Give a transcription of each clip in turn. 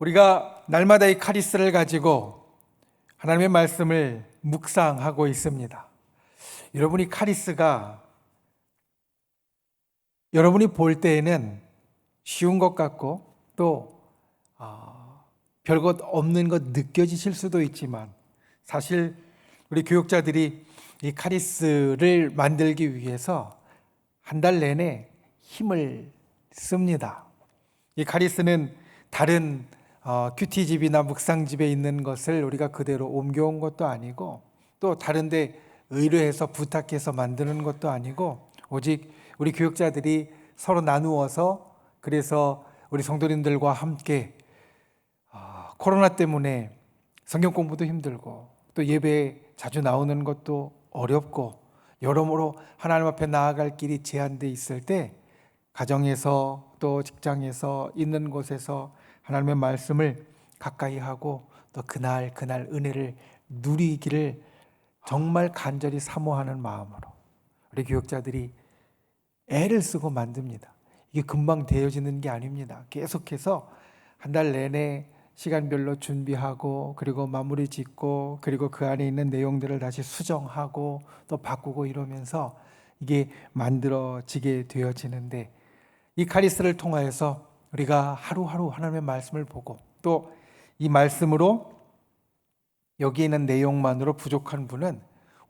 우리가 날마다 이 카리스를 가지고 하나님의 말씀을 묵상하고 있습니다. 여러분이 카리스가 여러분이 볼 때에는 쉬운 것 같고 또 별것 없는 것 느껴지실 수도 있지만 사실 우리 교육자들이 이 카리스를 만들기 위해서 한 달 내내 힘을 씁니다. 이 카리스는 다른 큐티집이나 묵상집에 있는 것을 우리가 그대로 옮겨온 것도 아니고 또 다른데 의뢰해서 부탁해서 만드는 것도 아니고 오직 우리 교육자들이 서로 나누어서 그래서 우리 성도님들과 함께 코로나 때문에 성경 공부도 힘들고 또 예배에 자주 나오는 것도 어렵고 여러모로 하나님 앞에 나아갈 길이 제한되어 있을 때 가정에서 또 직장에서 있는 곳에서 하나님의 말씀을 가까이 하고 또 그날 은혜를 누리기를 정말 간절히 사모하는 마음으로 우리 교육자들이 애를 쓰고 만듭니다. 이게 금방 되어지는 게 아닙니다. 계속해서 한 달 내내 시간별로 준비하고 그리고 마무리 짓고 그리고 그 안에 있는 내용들을 다시 수정하고 또 바꾸고 이러면서 이게 만들어지게 되어지는데 이 카리스를 통하여서 우리가 하루하루 하나님의 말씀을 보고 또 이 말씀으로 여기 있는 내용만으로 부족한 분은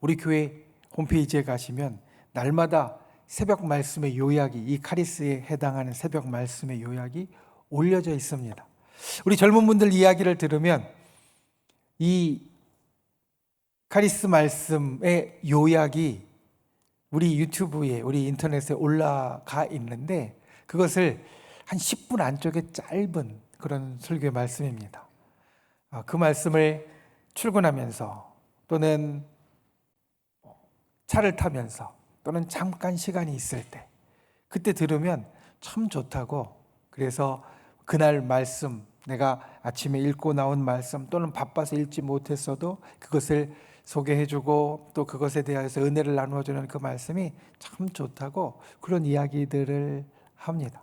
우리 교회 홈페이지에 가시면 날마다 새벽 말씀의 요약이 이 카리스에 해당하는 새벽 말씀의 요약이 올려져 있습니다. 우리 젊은 분들 이야기를 들으면 이 카리스 말씀의 요약이 우리 유튜브에 우리 인터넷에 올라가 있는데 그것을 한 10분 안쪽에 짧은 그런 설교의 말씀입니다. 그 말씀을 출근하면서 또는 차를 타면서 또는 잠깐 시간이 있을 때 그때 들으면 참 좋다고 그래서 그날 말씀 내가 아침에 읽고 나온 말씀 또는 바빠서 읽지 못했어도 그것을 소개해주고 또 그것에 대해서 은혜를 나누어주는 그 말씀이 참 좋다고 그런 이야기들을 합니다.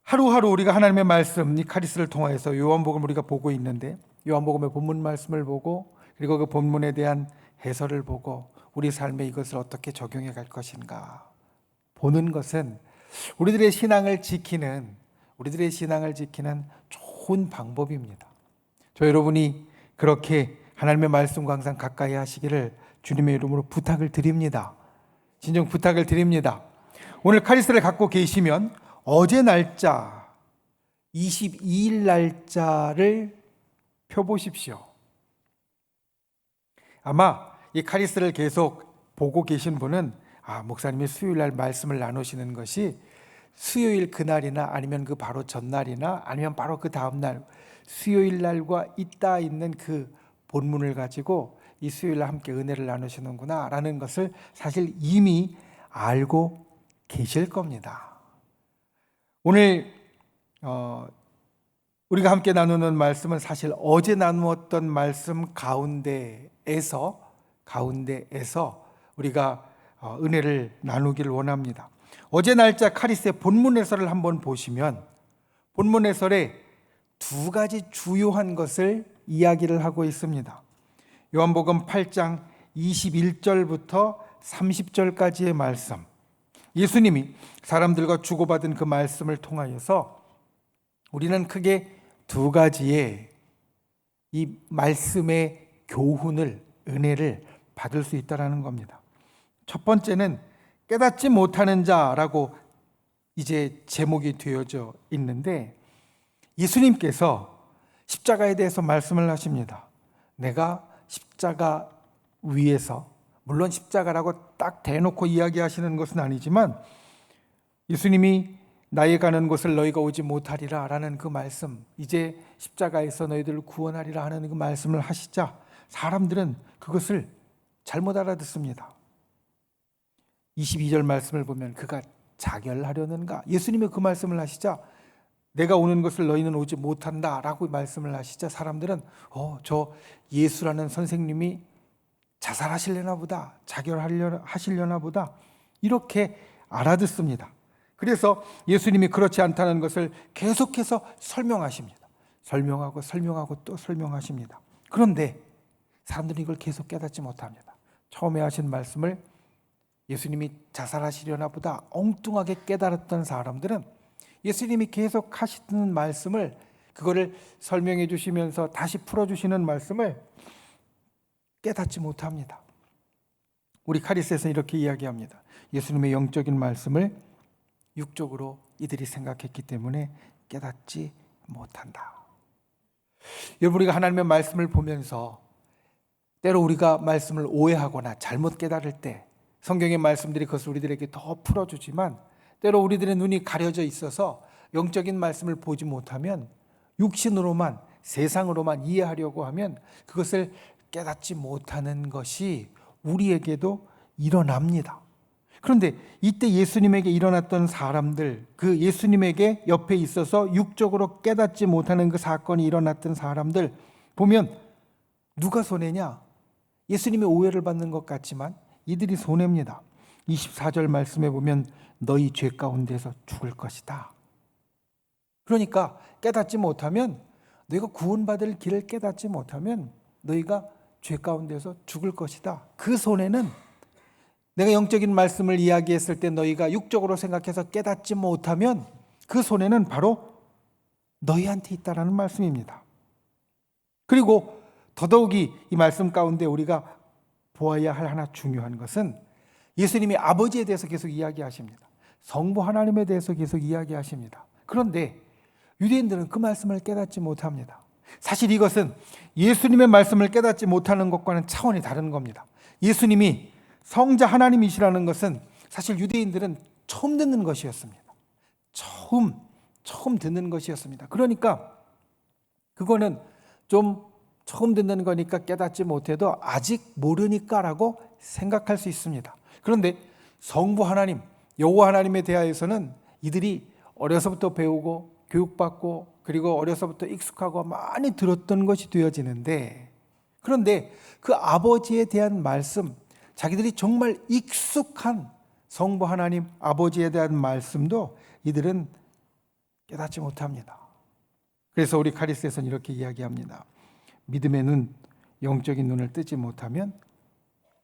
하루하루 우리가 하나님의 말씀 이 카리스를 통해서 요한복음을 우리가 보고 있는데 요한복음의 본문 말씀을 보고 그리고 그 본문에 대한 해설을 보고 우리 삶에 이것을 어떻게 적용해 갈 것인가 보는 것은 우리들의 신앙을 지키는 좋은 방법입니다. 저 여러분이 그렇게 하나님의 말씀과 항상 가까이 하시기를 주님의 이름으로 부탁을 드립니다. 진정 부탁을 드립니다. 오늘 카리스를 갖고 계시면 어제 날짜 22일 날짜를 펴보십시오. 아마 이 카리스를 계속 보고 계신 분은 목사님이 수요일 날 말씀을 나누시는 것이 수요일 그날이나 아니면 그 바로 전날이나 아니면 바로 그 다음날 수요일 날과 있다 있는 그 본문을 가지고 이 수요일 날 함께 은혜를 나누시는구나 라는 것을 사실 이미 알고 계실 겁니다. 오늘 우리가 함께 나누는 말씀은 사실 어제 나누었던 말씀 가운데에서 우리가 은혜를 나누기를 원합니다. 어제 날짜 카리스의 본문 해설을 한번 보시면 본문 해설에 두 가지 주요한 것을 이야기를 하고 있습니다. 요한복음 8장 21절부터 30절까지의 말씀, 예수님이 사람들과 주고받은 그 말씀을 통하여서 우리는 크게 두 가지의 이 말씀의 교훈을, 은혜를 받을 수 있다는 겁니다. 첫 번째는 깨닫지 못하는 자라고 이제 제목이 되어져 있는데 예수님께서 십자가에 대해서 말씀을 하십니다. 내가 십자가 위에서, 물론 십자가라고 딱 대놓고 이야기하시는 것은 아니지만 예수님이 나의 가는 곳을 너희가 오지 못하리라 라는 그 말씀, 이제 십자가에서 너희들을 구원하리라 하는 그 말씀을 하시자 사람들은 그것을 잘못 알아듣습니다. 22절 말씀을 보면 그가 자결하려는가? 예수님이 그 말씀을 하시자 내가 오는 것을 너희는 오지 못한다 라고 말씀을 하시자 사람들은 저 예수라는 선생님이 자살하시려나 보다, 자결하시려나 보다 이렇게 알아듣습니다. 그래서 예수님이 그렇지 않다는 것을 계속해서 설명하십니다. 설명하고 또 설명하십니다. 그런데 사람들이 이걸 계속 깨닫지 못합니다. 처음에 하신 말씀을 예수님이 자살하시려나 보다 엉뚱하게 깨달았던 사람들은 예수님이 계속 하시는 말씀을, 그거를 설명해 주시면서 다시 풀어주시는 말씀을 깨닫지 못합니다. 우리 카리스에서는 이렇게 이야기합니다. 예수님의 영적인 말씀을 육적으로 이들이 생각했기 때문에 깨닫지 못한다. 여러분, 우리가 하나님의 말씀을 보면서 때로 우리가 말씀을 오해하거나 잘못 깨달을 때 성경의 말씀들이 그것을 우리들에게 더 풀어주지만, 때로 우리들의 눈이 가려져 있어서 영적인 말씀을 보지 못하면 육신으로만, 세상으로만 이해하려고 하면 그것을 깨닫지 못하는 것이 우리에게도 일어납니다. 그런데 이때 예수님에게 일어났던 사람들, 그 예수님에게 옆에 있어서 육적으로 깨닫지 못하는 그 사건이 일어났던 사람들 보면 누가 손해냐? 예수님의 오해를 받는 것 같지만 이들이 손해입니다. 24절 말씀에 보면 너희 죄 가운데서 죽을 것이다. 그러니까 깨닫지 못하면, 너희가 구원받을 길을 깨닫지 못하면 너희가 죄 가운데서 죽을 것이다. 그 손해는 내가 영적인 말씀을 이야기했을 때 너희가 육적으로 생각해서 깨닫지 못하면 그 손해는 바로 너희한테 있다라는 말씀입니다. 그리고 더더욱이 이 말씀 가운데 우리가 보아야 할 하나 중요한 것은 예수님이 아버지에 대해서 계속 이야기하십니다. 성부 하나님에 대해서 계속 이야기하십니다. 그런데 유대인들은 그 말씀을 깨닫지 못합니다. 사실 이것은 예수님의 말씀을 깨닫지 못하는 것과는 차원이 다른 겁니다. 예수님이 성자 하나님이시라는 것은 사실 유대인들은 처음 듣는 것이었습니다. 처음 듣는 것이었습니다. 그러니까 그거는 좀 처음 듣는 거니까 깨닫지 못해도 아직 모르니까라고 생각할 수 있습니다. 그런데 성부 하나님, 여호와 하나님에 대하여서는 이들이 어려서부터 배우고 교육받고 그리고 어려서부터 익숙하고 많이 들었던 것이 되어지는데, 그런데 그 아버지에 대한 말씀, 자기들이 정말 익숙한 성부 하나님 아버지에 대한 말씀도 이들은 깨닫지 못합니다. 그래서 우리 카리스에서는 이렇게 이야기합니다. 믿음의 눈, 영적인 눈을 뜨지 못하면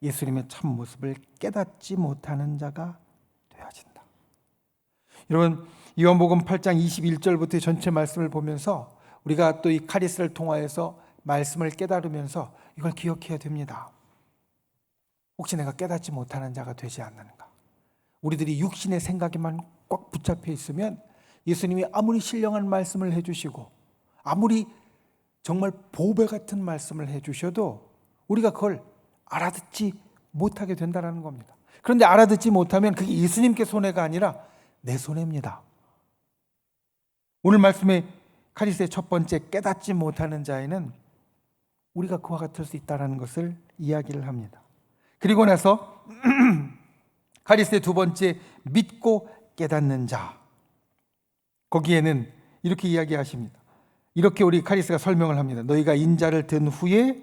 예수님의 참 모습을 깨닫지 못하는 자가 되어진다. 여러분, 요한복음 8장 21절부터 전체 말씀을 보면서 우리가 또 이 카리스를 통하여서 말씀을 깨달으면서 이걸 기억해야 됩니다. 혹시 내가 깨닫지 못하는 자가 되지 않는가? 우리들이 육신의 생각에만 꽉 붙잡혀 있으면 예수님이 아무리 신령한 말씀을 해주시고 아무리 정말 보배 같은 말씀을 해주셔도 우리가 그걸 알아듣지 못하게 된다는 겁니다. 그런데 알아듣지 못하면 그게 예수님께 손해가 아니라 내 손해입니다. 오늘 말씀의 카리스의 첫 번째 깨닫지 못하는 자에는 우리가 그와 같을 수 있다는 것을 이야기를 합니다. 그리고 나서 카리스의 두 번째 믿고 깨닫는 자, 거기에는 이렇게 이야기하십니다. 이렇게 우리 카리스가 설명을 합니다. 너희가 인자를 든 후에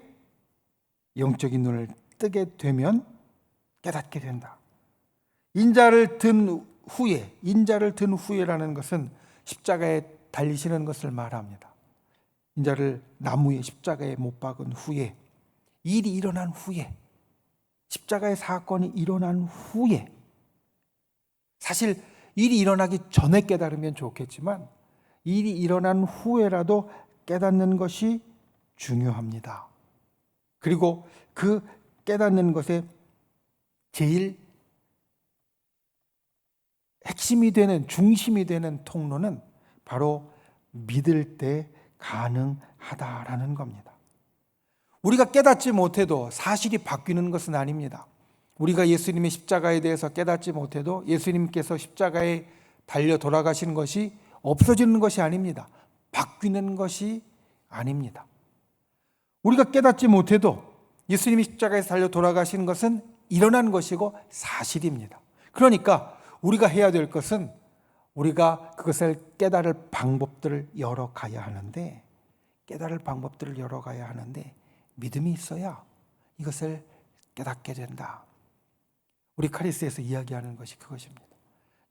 영적인 눈을 뜨게 되면 깨닫게 된다. 인자를 든 후에라는 것은 십자가에 달리시는 것을 말합니다. 인자를 나무에 십자가에 못 박은 후에, 일이 일어난 후에, 십자가의 사건이 일어난 후에, 사실 일이 일어나기 전에 깨달으면 좋겠지만 일이 일어난 후에라도 깨닫는 것이 중요합니다. 그리고 그 깨닫는 것의 제일 핵심이 되는, 중심이 되는 통로는 바로 믿을 때 가능하다라는 겁니다. 우리가 깨닫지 못해도 사실이 바뀌는 것은 아닙니다. 우리가 예수님의 십자가에 대해서 깨닫지 못해도 예수님께서 십자가에 달려 돌아가시는 것이 없어지는 것이 아닙니다. 바뀌는 것이 아닙니다. 우리가 깨닫지 못해도 예수님이 십자가에서 달려 돌아가시는 것은 일어난 것이고 사실입니다. 그러니까 우리가 해야 될 것은 우리가 그것을 깨달을 방법들을 열어가야 하는데, 믿음이 있어야 이것을 깨닫게 된다. 우리 카리스에서 이야기하는 것이 그것입니다.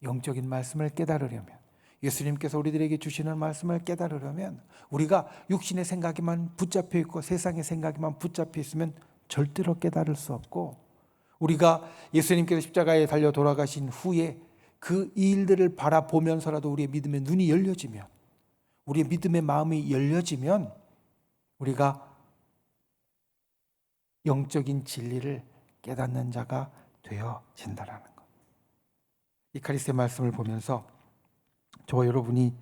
영적인 말씀을 깨달으려면, 예수님께서 우리들에게 주시는 말씀을 깨달으려면 우리가 육신의 생각에만 붙잡혀 있고 세상의 생각에만 붙잡혀 있으면 절대로 깨달을 수 없고, 우리가 예수님께서 십자가에 달려 돌아가신 후에 그 일들을 바라보면서라도 우리의 믿음의 눈이 열려지면, 우리의 믿음의 마음이 열려지면 우리가 영적인 진리를 깨닫는 자가 되어진다라는 것. 이 카리스의 말씀을 보면서 저와 여러분이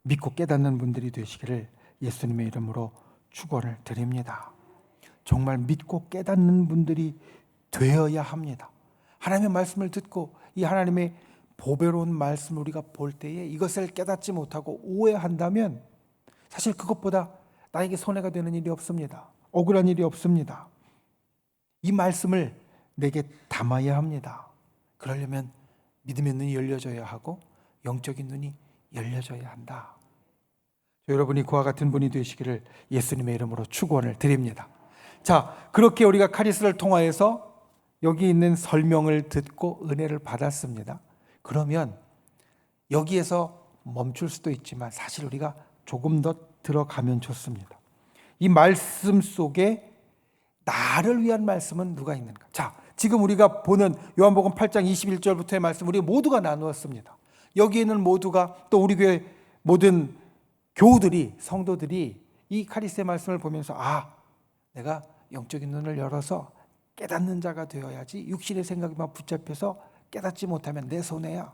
믿고 깨닫는 분들이 되시기를 예수님의 이름으로 축원을 드립니다. 정말 믿고 깨닫는 분들이 되어야 합니다. 하나님의 말씀을 듣고 이 하나님의 보배로운 말씀을 우리가 볼 때에 이것을 깨닫지 못하고 오해한다면 사실 그것보다 나에게 손해가 되는 일이 없습니다. 억울한 일이 없습니다. 이 말씀을 내게 담아야 합니다. 그러려면 믿음의 눈이 열려져야 하고 영적인 눈이 열려져야 한다. 여러분이 그와 같은 분이 되시기를 예수님의 이름으로 축원을 드립니다. 자, 그렇게 우리가 카리스를 통하여서 여기 있는 설명을 듣고 은혜를 받았습니다. 그러면 여기에서 멈출 수도 있지만 사실 우리가 조금 더 들어가면 좋습니다. 이 말씀 속에 나를 위한 말씀은 누가 있는가? 자, 지금 우리가 보는 요한복음 8장 21절부터의 말씀 우리 모두가 나누었습니다. 여기 있는 모두가 또 우리 교회 모든 교우들이, 성도들이 이 카리스의 말씀을 보면서 내가 영적인 눈을 열어서 깨닫는 자가 되어야지, 육신의 생각에만 붙잡혀서 깨닫지 못하면 내 손해야.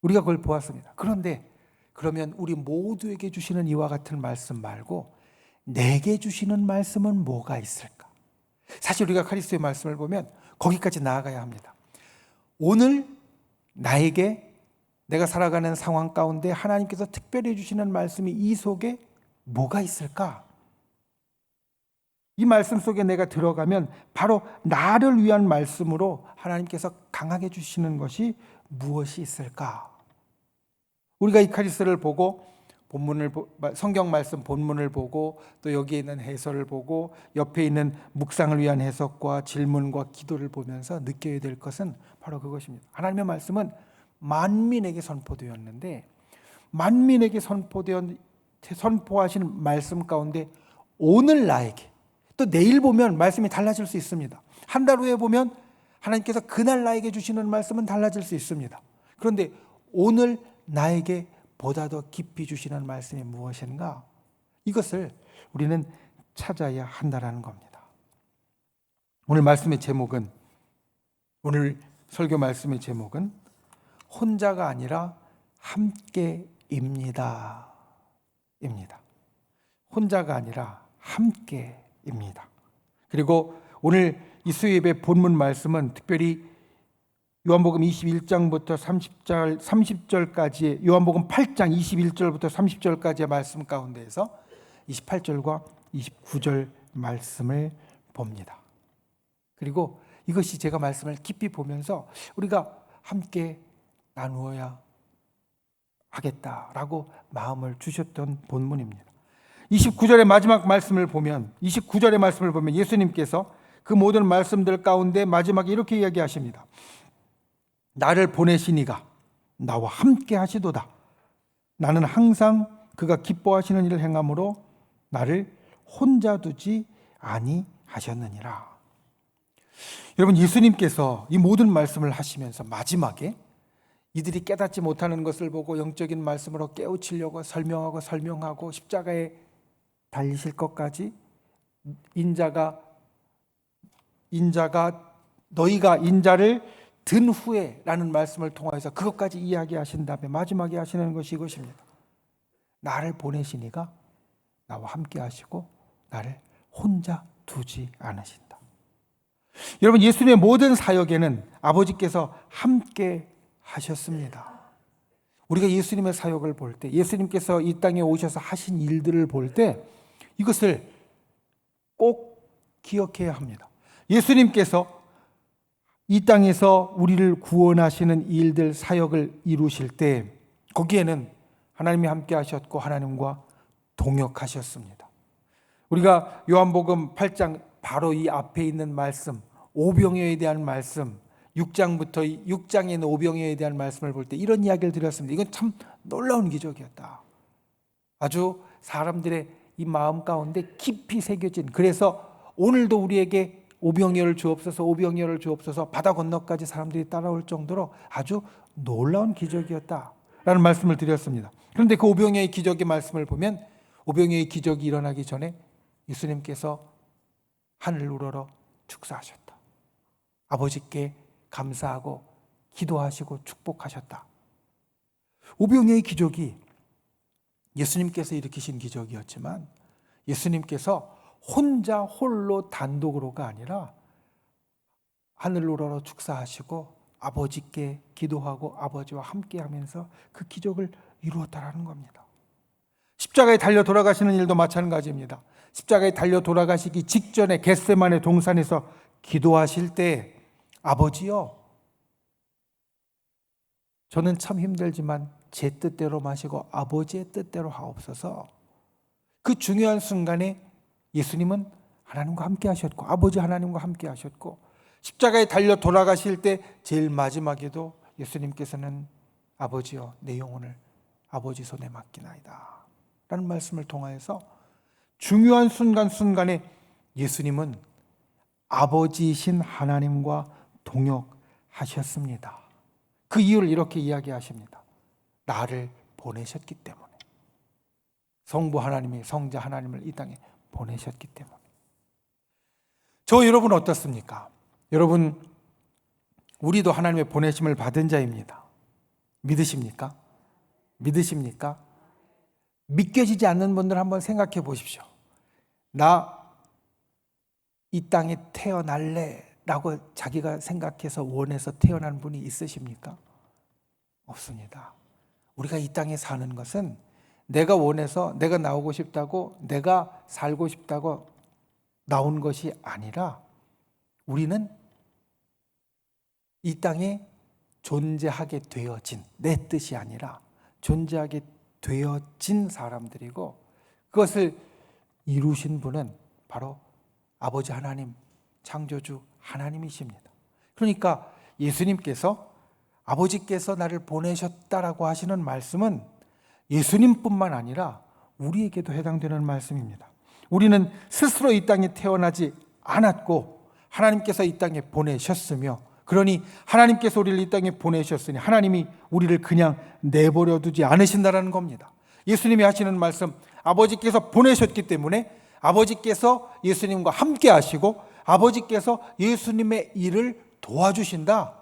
우리가 그걸 보았습니다. 그런데 그러면 우리 모두에게 주시는 이와 같은 말씀 말고 내게 주시는 말씀은 뭐가 있을까? 사실 우리가 카리스의 말씀을 보면 거기까지 나아가야 합니다. 오늘 나에게 내가 살아가는 상황 가운데 하나님께서 특별히 주시는 말씀이 이 속에 뭐가 있을까? 이 말씀 속에 내가 들어가면 바로 나를 위한 말씀으로 하나님께서 강하게 주시는 것이 무엇이 있을까? 우리가 이 카리스를 보고 성경 말씀 본문을 보고 또 여기에 있는 해설을 보고 옆에 있는 묵상을 위한 해석과 질문과 기도를 보면서 느껴야 될 것은 바로 그것입니다. 하나님의 말씀은 만민에게 선포되었는데 만민에게 선포하신 말씀 가운데 오늘 나에게, 또 내일 보면 말씀이 달라질 수 있습니다. 한 달 후에 보면 하나님께서 그날 나에게 주시는 말씀은 달라질 수 있습니다. 그런데 오늘 나에게 보다 더 깊이 주시는 말씀이 무엇인가? 이것을 우리는 찾아야 한다는 겁니다. 오늘 말씀의 제목은, 오늘 설교 말씀의 제목은 혼자가 아니라 함께입니다. 혼자가 아니라 함께입니다. 그리고 오늘 이 수요예배 본문 말씀은 특별히 요한복음 21장부터 30절까지, 요한복음 8장 21절부터 30절까지의 말씀 가운데에서 28절과 29절 말씀을 봅니다. 그리고 이것이 제가 말씀을 깊이 보면서 우리가 함께 나누어야 하겠다라고 마음을 주셨던 본문입니다. 29절의 마지막 말씀을 보면, 29절의 말씀을 보면 예수님께서 그 모든 말씀들 가운데 마지막에 이렇게 이야기하십니다. 나를 보내신 이가 나와 함께 하시도다. 나는 항상 그가 기뻐하시는 일을 행함으로 나를 혼자 두지 아니하셨느니라. 여러분, 예수님께서 이 모든 말씀을 하시면서 마지막에 이들이 깨닫지 못하는 것을 보고 영적인 말씀으로 깨우치려고 설명하고 십자가에 달리실 것까지 인자가 너희가 인자를 든 후에 라는 말씀을 통해서 그것까지 이야기하신 다음에 마지막에 하시는 것이 이것입니다. 나를 보내신 이가 나와 함께 하시고 나를 혼자 두지 않으신다. 여러분, 예수님의 모든 사역에는 아버지께서 함께 하셨습니다. 우리가 예수님의 사역을 볼 때, 예수님께서 이 땅에 오셔서 하신 일들을 볼 때 이것을 꼭 기억해야 합니다. 예수님께서 이 땅에서 우리를 구원하시는 일들, 사역을 이루실 때 거기에는 하나님이 함께 하셨고 하나님과 동역하셨습니다. 우리가 요한복음 8장 바로 이 앞에 있는 말씀, 오병이어에 대한 말씀, 6장부터 6장에 있는 오병이어에 대한 말씀을 볼 때 이런 이야기를 드렸습니다. 이건 참 놀라운 기적이었다. 아주 사람들의 이 마음 가운데 깊이 새겨진, 그래서 오늘도 우리에게 오병이어를 주옵소서, 오병이어를 주옵소서, 바다 건너까지 사람들이 따라올 정도로 아주 놀라운 기적이었다라는 말씀을 드렸습니다. 그런데 그 오병이어의 기적의 말씀을 보면 오병이어의 기적이 일어나기 전에 예수님께서 하늘 우러러 축사하셨다. 아버지께 감사하고 기도하시고 축복하셨다. 오병이어의 기적이 예수님께서 일으키신 기적이었지만 예수님께서 혼자 홀로 단독으로가 아니라 하늘 우러러 축사하시고 아버지께 기도하고 아버지와 함께 하면서 그 기적을 이루었다라는 겁니다. 십자가에 달려 돌아가시는 일도 마찬가지입니다. 십자가에 달려 돌아가시기 직전에 겟세마네 동산에서 기도하실 때 아버지요, 저는 참 힘들지만 제 뜻대로 마시고 아버지의 뜻대로 하옵소서. 그 중요한 순간에 예수님은 하나님과 함께 하셨고 아버지 하나님과 함께 하셨고 십자가에 달려 돌아가실 때 제일 마지막에도 예수님께서는 아버지여 내 영혼을 아버지 손에 맡기나이다 라는 말씀을 통하여서 중요한 순간순간에 예수님은 아버지이신 하나님과 동역하셨습니다. 그 이유를 이렇게 이야기하십니다. 나를 보내셨기 때문에. 성부 하나님이 성자 하나님을 이 땅에 보내셨기 때문에. 저 여러분 어떻습니까? 여러분, 우리도 하나님의 보내심을 받은 자입니다. 믿으십니까? 믿으십니까? 믿겨지지 않는 분들 한번 생각해 보십시오. 나 이 땅에 태어날래 라고 자기가 생각해서 원해서 태어난 분이 있으십니까? 없습니다. 우리가 이 땅에 사는 것은 내가 원해서 내가 나오고 싶다고 내가 살고 싶다고 나온 것이 아니라 우리는 이 땅에 존재하게 되어진, 내 뜻이 아니라 존재하게 되어진 사람들이고 그것을 이루신 분은 바로 아버지 하나님, 창조주 하나님이십니다. 그러니까 예수님께서 아버지께서 나를 보내셨다라고 하시는 말씀은 예수님뿐만 아니라 우리에게도 해당되는 말씀입니다. 우리는 스스로 이 땅에 태어나지 않았고 하나님께서 이 땅에 보내셨으며 그러니 하나님께서 우리를 이 땅에 보내셨으니 하나님이 우리를 그냥 내버려 두지 않으신다는 겁니다. 예수님이 하시는 말씀, 아버지께서 보내셨기 때문에 아버지께서 예수님과 함께 하시고 아버지께서 예수님의 일을 도와주신다.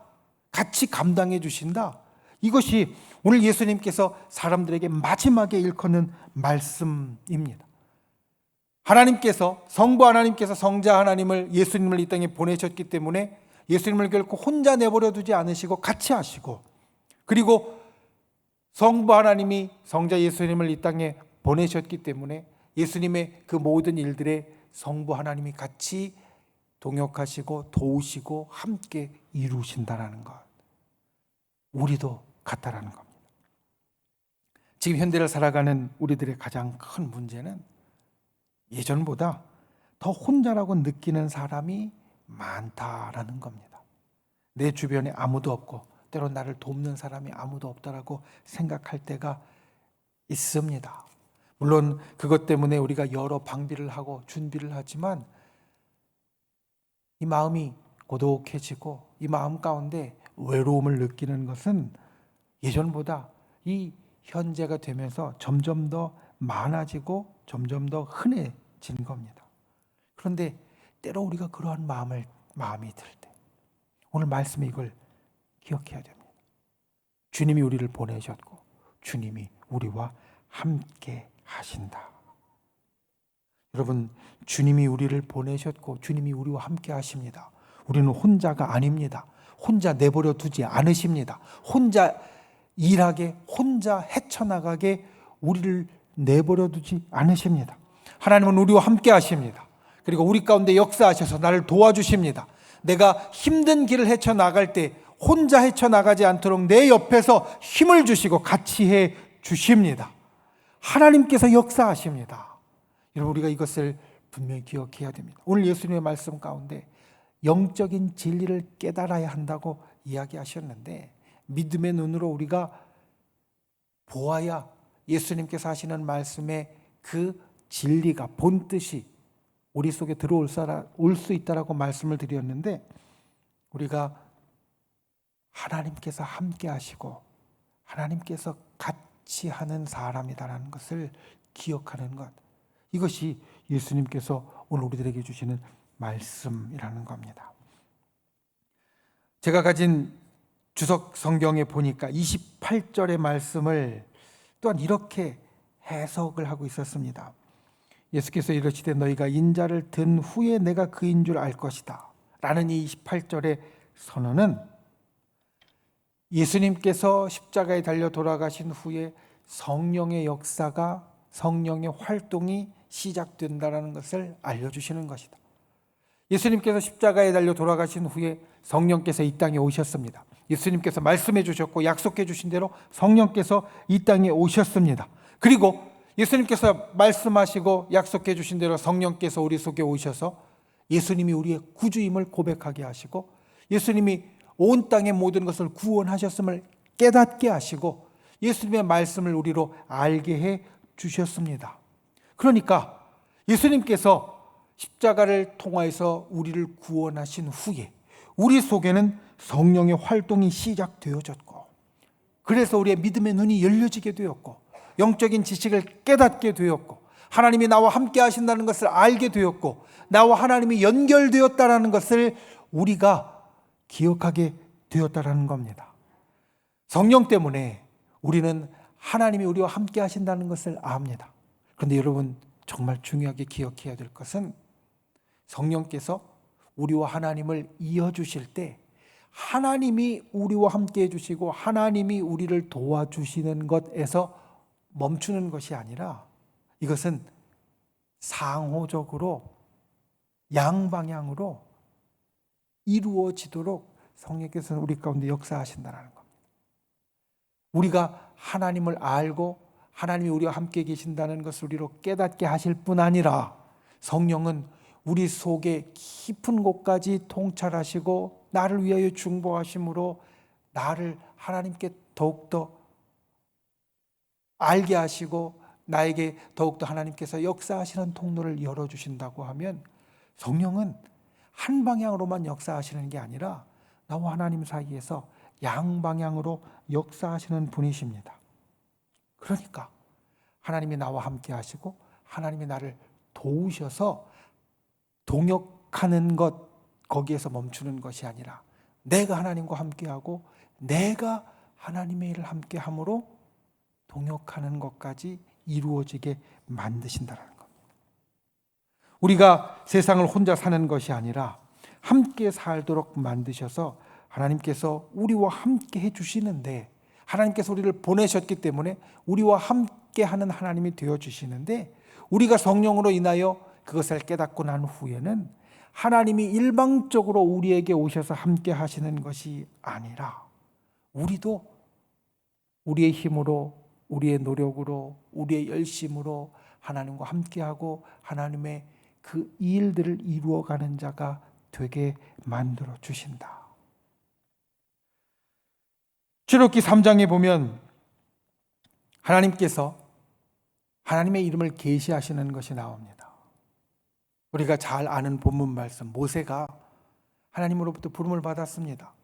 같이 감당해 주신다. 이것이 오늘 예수님께서 사람들에게 마지막에 일컫는 말씀입니다. 하나님께서, 성부 하나님께서 성자 하나님을, 예수님을 이 땅에 보내셨기 때문에 예수님을 결코 혼자 내버려 두지 않으시고 같이 하시고, 그리고 성부 하나님이 성자 예수님을 이 땅에 보내셨기 때문에 예수님의 그 모든 일들에 성부 하나님이 같이 동역하시고 도우시고 함께 이루신다라는 것. 우리도 같다라는 겁니다. 지금 현대를 살아가는 우리들의 가장 큰 문제는 예전보다 더 혼자라고 느끼는 사람이 많다라는 겁니다. 내 주변에 아무도 없고 때로 나를 돕는 사람이 아무도 없다라고 생각할 때가 있습니다. 물론 그것 때문에 우리가 여러 방비를 하고 준비를 하지만 이 마음이 고독해지고 이 마음 가운데 외로움을 느끼는 것은 예전보다 이 현재가 되면서 점점 더 많아지고 점점 더 흔해진 겁니다. 그런데 때로 우리가 그러한 마음이 들 때 오늘 말씀에 이걸 기억해야 됩니다. 주님이 우리를 보내셨고 주님이 우리와 함께 하신다. 여러분, 주님이 우리를 보내셨고 주님이 우리와 함께 하십니다. 우리는 혼자가 아닙니다. 혼자 내버려 두지 않으십니다. 혼자 일하게, 혼자 헤쳐나가게 우리를 내버려 두지 않으십니다. 하나님은 우리와 함께 하십니다. 그리고 우리 가운데 역사하셔서 나를 도와주십니다. 내가 힘든 길을 헤쳐나갈 때 혼자 헤쳐나가지 않도록 내 옆에서 힘을 주시고 같이 해 주십니다. 하나님께서 역사하십니다. 여러분, 우리가 이것을 분명히 기억해야 됩니다. 오늘 예수님의 말씀 가운데 영적인 진리를 깨달아야 한다고 이야기하셨는데, 믿음의 눈으로 우리가 보아야 예수님께서 하시는 말씀의 그 진리가, 본뜻이 우리 속에 들어올 수 있다라고 말씀을 드렸는데, 우리가 하나님께서 함께 하시고 하나님께서 같이 하는 사람이다라는 것을 기억하는 것, 이것이 예수님께서 오늘 우리들에게 주시는 말씀이라는 겁니다. 제가 가진 주석 성경에 보니까 28절의 말씀을 또한 이렇게 해석을 하고 있었습니다. 예수께서 이르시되 너희가 인자를 든 후에 내가 그인 줄 알 것이다 라는 이 28절의 선언은 예수님께서 십자가에 달려 돌아가신 후에 성령의 역사가, 성령의 활동이 시작된다는 것을 알려주시는 것이다. 예수님께서 십자가에 달려 돌아가신 후에 성령께서 이 땅에 오셨습니다. 예수님께서 말씀해 주셨고 약속해 주신 대로 성령께서 이 땅에 오셨습니다. 그리고 예수님께서 말씀하시고 약속해 주신 대로 성령께서 우리 속에 오셔서 예수님이 우리의 구주임을 고백하게 하시고, 예수님이 온 땅의 모든 것을 구원하셨음을 깨닫게 하시고, 예수님의 말씀을 우리로 알게 해 주셨습니다. 그러니까 예수님께서 십자가를 통하여서 우리를 구원하신 후에 우리 속에는 성령의 활동이 시작되어졌고, 그래서 우리의 믿음의 눈이 열려지게 되었고, 영적인 지식을 깨닫게 되었고, 하나님이 나와 함께 하신다는 것을 알게 되었고, 나와 하나님이 연결되었다는 것을 우리가 기억하게 되었다는 겁니다. 성령 때문에 우리는 하나님이 우리와 함께 하신다는 것을 압니다. 그런데 여러분, 정말 중요하게 기억해야 될 것은 성령께서 우리와 하나님을 이어주실 때 하나님이 우리와 함께 해주시고 하나님이 우리를 도와주시는 것에서 멈추는 것이 아니라, 이것은 상호적으로 양방향으로 이루어지도록 성령께서는 우리 가운데 역사하신다는 겁니다. 우리가 하나님을 알고 하나님이 우리와 함께 계신다는 것을 우리로 깨닫게 하실 뿐 아니라, 성령은 우리 속에 깊은 곳까지 통찰하시고 나를 위하여 중보하심으로 나를 하나님께 더욱더 알게 하시고 나에게 더욱더 하나님께서 역사하시는 통로를 열어주신다고 하면, 성령은 한 방향으로만 역사하시는 게 아니라 나와 하나님 사이에서 양방향으로 역사하시는 분이십니다. 그러니까 하나님이 나와 함께 하시고 하나님이 나를 도우셔서 동역하는 것, 거기에서 멈추는 것이 아니라 내가 하나님과 함께하고 내가 하나님의 일을 함께함으로 동역하는 것까지 이루어지게 만드신다는 겁니다. 우리가 세상을 혼자 사는 것이 아니라 함께 살도록 만드셔서 하나님께서 우리와 함께 해주시는데, 하나님께서 우리를 보내셨기 때문에 우리와 함께하는 하나님이 되어주시는데, 우리가 성령으로 인하여 그것을 깨닫고 난 후에는 하나님이 일방적으로 우리에게 오셔서 함께 하시는 것이 아니라 우리도 우리의 힘으로, 우리의 노력으로, 우리의 열심으로 하나님과 함께하고 하나님의 그 일들을 이루어가는 자가 되게 만들어 주신다. 출애굽기 3장에 보면 하나님께서 하나님의 이름을 계시하시는 것이 나옵니다. 우리가 잘 아는 본문 말씀, 모세가 하나님으로부터 부름을 받았습니다.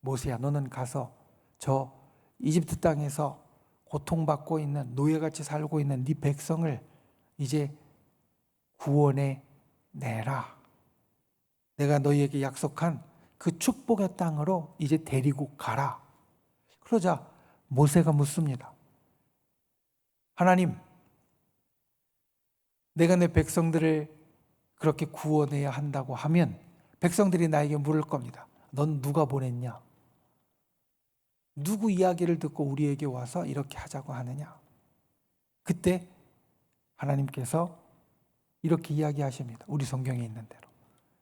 모세야, 너는 가서 저 이집트 땅에서 고통받고 있는, 노예같이 살고 있는 네 백성을 이제 구원해 내라. 내가 너희에게 약속한 그 축복의 땅으로 이제 데리고 가라. 그러자 모세가 묻습니다. 하나님, 내가 내 백성들을 그렇게 구원해야 한다고 하면 백성들이 나에게 물을 겁니다. 넌 누가 보냈냐? 누구 이야기를 듣고 우리에게 와서 이렇게 하자고 하느냐? 그때 하나님께서 이렇게 이야기하십니다. 우리 성경에 있는 대로.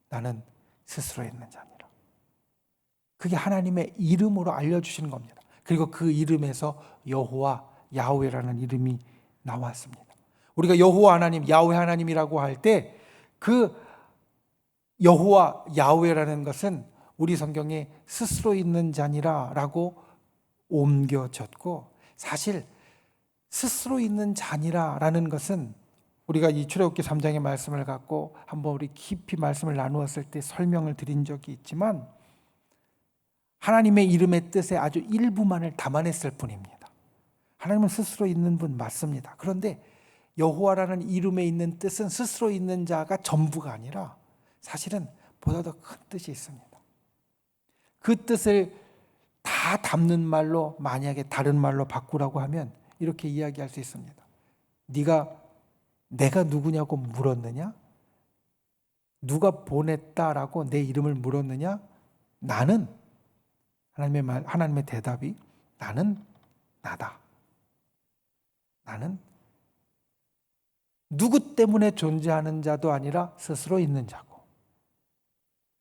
나는 스스로 했는 자니라. 그게 하나님의 이름으로 알려주시는 겁니다. 그리고 그 이름에서 여호와, 야훼라는 이름이 나왔습니다. 우리가 여호와 하나님, 야훼 하나님이라고 할 때 그 여호와 야훼라는 것은 우리 성경에 스스로 있는 자니라 라고 옮겨졌고, 사실 스스로 있는 자니라 라는 것은 우리가 이 출애굽기 3장의 말씀을 갖고 한번 우리 깊이 말씀을 나누었을 때 설명을 드린 적이 있지만, 하나님의 이름의 뜻의 아주 일부만을 담아냈을 뿐입니다. 하나님은 스스로 있는 분 맞습니다. 그런데 여호와라는 이름에 있는 뜻은 스스로 있는 자가 전부가 아니라 사실은 보다 더 큰 뜻이 있습니다. 그 뜻을 다 담는 말로 만약에 다른 말로 바꾸라고 하면 이렇게 이야기할 수 있습니다. 내가 누구냐고 물었느냐? 누가 보냈다라고 내 이름을 물었느냐? 나는, 하나님의 대답이 나는 나다. 나는 누구 때문에 존재하는 자도 아니라 스스로 있는 자고,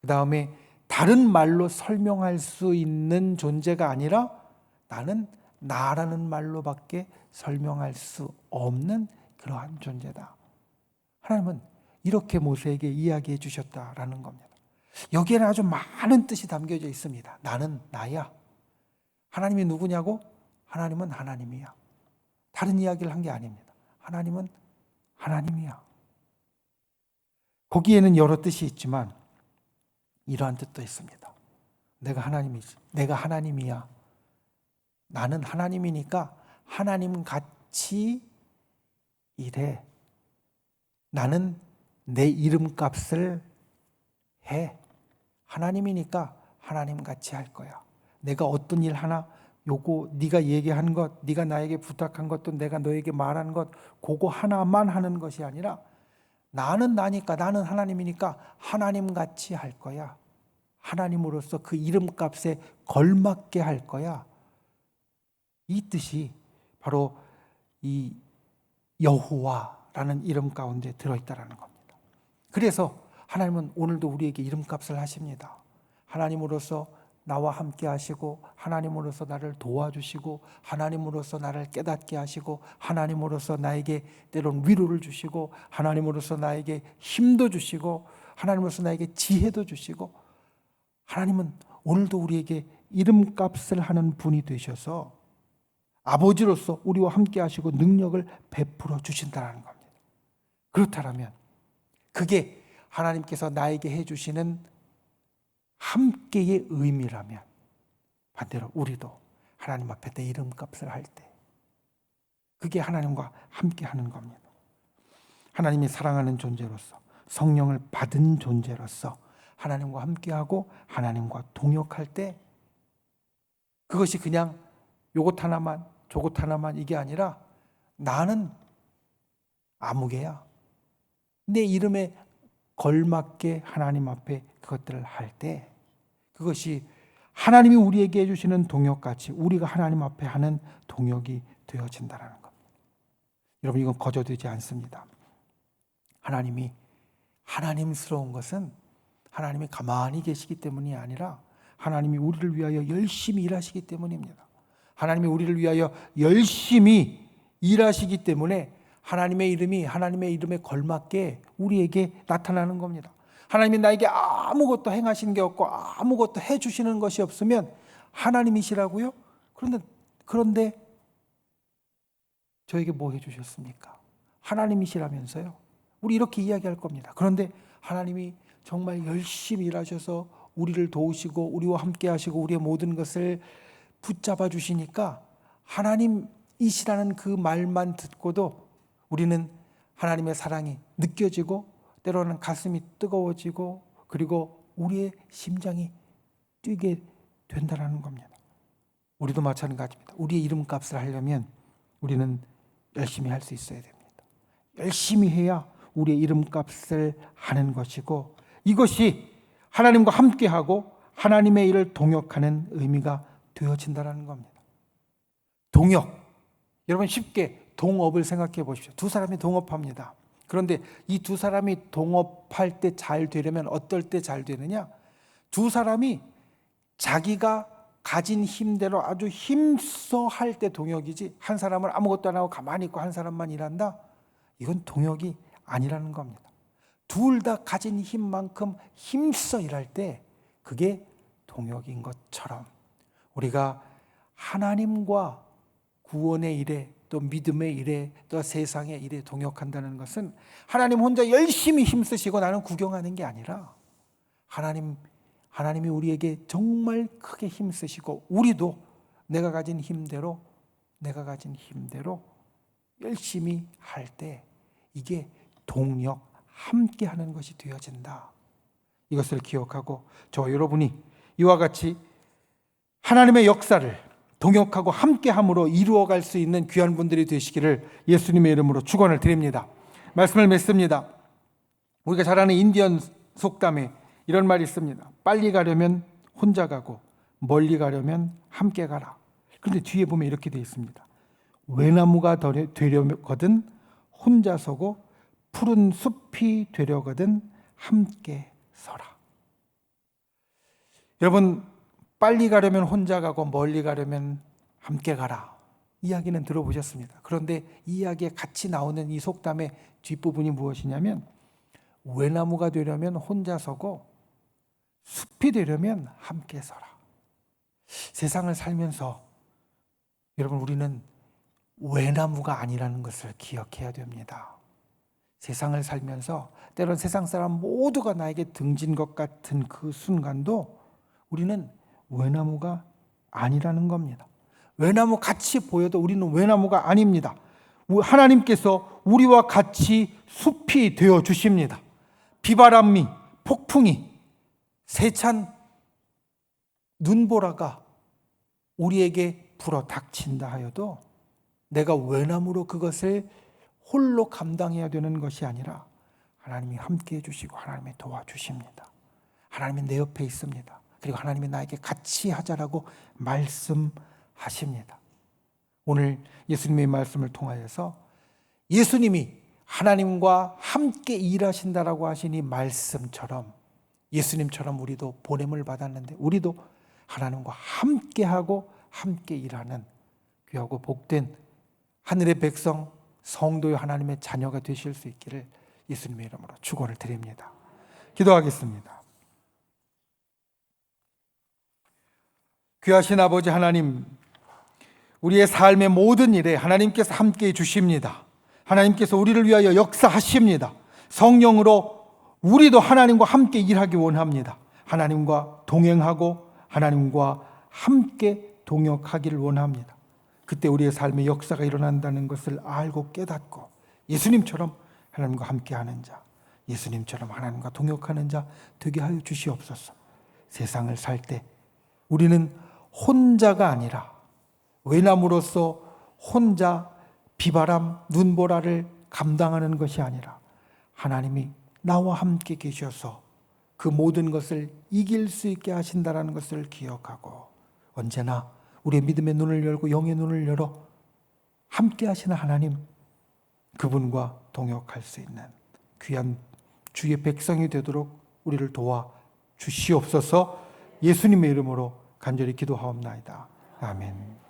그 다음에 다른 말로 설명할 수 있는 존재가 아니라 나는 나라는 말로밖에 설명할 수 없는 그러한 존재다. 하나님은 이렇게 모세에게 이야기해 주셨다라는 겁니다. 여기에는 아주 많은 뜻이 담겨져 있습니다. 나는 나야. 하나님이 누구냐고? 하나님은 하나님이야. 다른 이야기를 한 게 아닙니다. 하나님은 하나님이야. 거기에는 여러 뜻이 있지만 이러한 뜻도 있습니다. 내가 하나님이지. 내가 하나님이야. 나는 하나님이니까 하나님 같이 일해. 나는 내 이름값을 해. 하나님이니까 하나님 같이 할 거야. 내가 어떤 일 하나, 요거 네가 얘기한 것, 네가 나에게 부탁한 것도 내가 너에게 말한 것, 그거 하나만 하는 것이 아니라 나는 나니까, 나는 하나님이니까 하나님 같이 할 거야. 하나님으로서 그 이름값에 걸맞게 할 거야. 이 뜻이 바로 이 여호와라는 이름 가운데 들어있다는 겁니다. 그래서 하나님은 오늘도 우리에게 이름값을 하십니다. 하나님으로서 나와 함께 하시고, 하나님으로서 나를 도와주시고, 하나님으로서 나를 깨닫게 하시고, 하나님으로서 나에게 때론 위로를 주시고, 하나님으로서 나에게 힘도 주시고, 하나님으로서 나에게 지혜도 주시고, 하나님은 오늘도 우리에게 이름값을 하는 분이 되셔서 아버지로서 우리와 함께 하시고 능력을 베풀어 주신다는 겁니다. 그렇다면 그게 하나님께서 나에게 해주시는 함께의 의미라면, 반대로 우리도 하나님 앞에 내 이름값을 할 때 그게 하나님과 함께 하는 겁니다. 하나님이 사랑하는 존재로서, 성령을 받은 존재로서 하나님과 함께하고 하나님과 동역할 때 그것이 그냥 요것 하나만 저것 하나만 이게 아니라 나는 아무개야. 내 이름에 걸맞게 하나님 앞에 그것들을 할 때 그것이 하나님이 우리에게 해주시는 동역같이 우리가 하나님 앞에 하는 동역이 되어진다는 겁니다. 여러분, 이건 거저되지 않습니다. 하나님이 하나님스러운 것은 하나님이 가만히 계시기 때문이 아니라 하나님이 우리를 위하여 열심히 일하시기 때문입니다. 하나님이 우리를 위하여 열심히 일하시기 때문에 하나님의 이름이 하나님의 이름에 걸맞게 우리에게 나타나는 겁니다. 하나님이 나에게 아무것도 행하신 게 없고 아무것도 해주시는 것이 없으면 하나님이시라고요? 그런데 저에게 뭐 해주셨습니까? 하나님이시라면서요? 우리 이렇게 이야기할 겁니다. 그런데 하나님이 정말 열심히 일하셔서 우리를 도우시고 우리와 함께 하시고 우리의 모든 것을 붙잡아 주시니까 하나님이시라는 그 말만 듣고도 우리는 하나님의 사랑이 느껴지고 때로는 가슴이 뜨거워지고 그리고 우리의 심장이 뛰게 된다는 겁니다. 우리도 마찬가지입니다. 우리의 이름값을 하려면 우리는 열심히 할 수 있어야 됩니다. 열심히 해야 우리의 이름값을 하는 것이고 이것이 하나님과 함께하고 하나님의 일을 동역하는 의미가 되어진다는 겁니다. 동역. 여러분 쉽게 동업을 생각해 보십시오. 두 사람이 동업합니다. 그런데 이 두 사람이 동업할 때 잘 되려면 어떨 때 잘 되느냐? 두 사람이 자기가 가진 힘대로 아주 힘써 할 때 동역이지 한 사람은 아무것도 안 하고 가만히 있고 한 사람만 일한다? 이건 동역이 아니라는 겁니다. 둘 다 가진 힘만큼 힘써 일할 때 그게 동역인 것처럼 우리가 하나님과 구원의 일에 또 믿음의 일에 또 세상의 일에 동역한다는 것은 하나님 혼자 열심히 힘쓰시고 나는 구경하는 게 아니라 하나님이 우리에게 정말 크게 힘쓰시고 우리도 내가 가진 힘대로 열심히 할 때 이게 동역, 함께 하는 것이 되어진다. 이것을 기억하고 저와 여러분이 이와 같이 하나님의 역사를 동역하고 함께함으로 이루어갈 수 있는 귀한 분들이 되시기를 예수님의 이름으로 축원을 드립니다. 말씀을 맺습니다. 우리가 잘 아는 인디언 속담에 이런 말이 있습니다. 빨리 가려면 혼자 가고 멀리 가려면 함께 가라. 그런데 뒤에 보면 이렇게 되어 있습니다. 외나무가 되려거든 혼자 서고 푸른 숲이 되려거든 함께 서라. 여러분, 빨리 가려면 혼자 가고 멀리 가려면 함께 가라. 이야기는 들어보셨습니다. 그런데 이 이야기에 같이 나오는 이 속담의 뒷부분이 무엇이냐면 외나무가 되려면 혼자 서고 숲이 되려면 함께 서라. 세상을 살면서 여러분, 우리는 외나무가 아니라는 것을 기억해야 됩니다. 세상을 살면서 때론 세상 사람 모두가 나에게 등진 것 같은 그 순간도 우리는 외나무가 아니라는 겁니다. 외나무 같이 보여도 우리는 외나무가 아닙니다. 하나님께서 우리와 같이 숲이 되어 주십니다. 비바람이, 폭풍이, 세찬 눈보라가 우리에게 불어 닥친다 하여도 내가 외나무로 그것을 홀로 감당해야 되는 것이 아니라 하나님이 함께 해주시고 하나님이 도와주십니다. 하나님이 내 옆에 있습니다. 그리고 하나님이 나에게 같이 하자라고 말씀하십니다. 오늘 예수님의 말씀을 통하여서 예수님이 하나님과 함께 일하신다라고 하신 이 말씀처럼 예수님처럼 우리도 보냄을 받았는데 우리도 하나님과 함께하고 함께 일하는 귀하고 복된 하늘의 백성 성도의 하나님의 자녀가 되실 수 있기를 예수님의 이름으로 축원을 드립니다. 기도하겠습니다. 귀하신 아버지 하나님, 우리의 삶의 모든 일에 하나님께서 함께해 주십니다. 하나님께서 우리를 위하여 역사하십니다. 성령으로 우리도 하나님과 함께 일하기 원합니다. 하나님과 동행하고 하나님과 함께 동역하기를 원합니다. 그때 우리의 삶의 역사가 일어난다는 것을 알고 깨닫고 예수님처럼 하나님과 함께하는 자, 예수님처럼 하나님과 동역하는 자 되게 하여 주시옵소서. 세상을 살 때 우리는 혼자가 아니라 외나무로서 혼자 비바람, 눈보라를 감당하는 것이 아니라 하나님이 나와 함께 계셔서 그 모든 것을 이길 수 있게 하신다는 것을 기억하고 언제나 우리의 믿음의 눈을 열고 영의 눈을 열어 함께 하시는 하나님, 그분과 동역할 수 있는 귀한 주의 백성이 되도록 우리를 도와 주시옵소서. 예수님의 이름으로 간절히 기도하옵나이다. 아멘.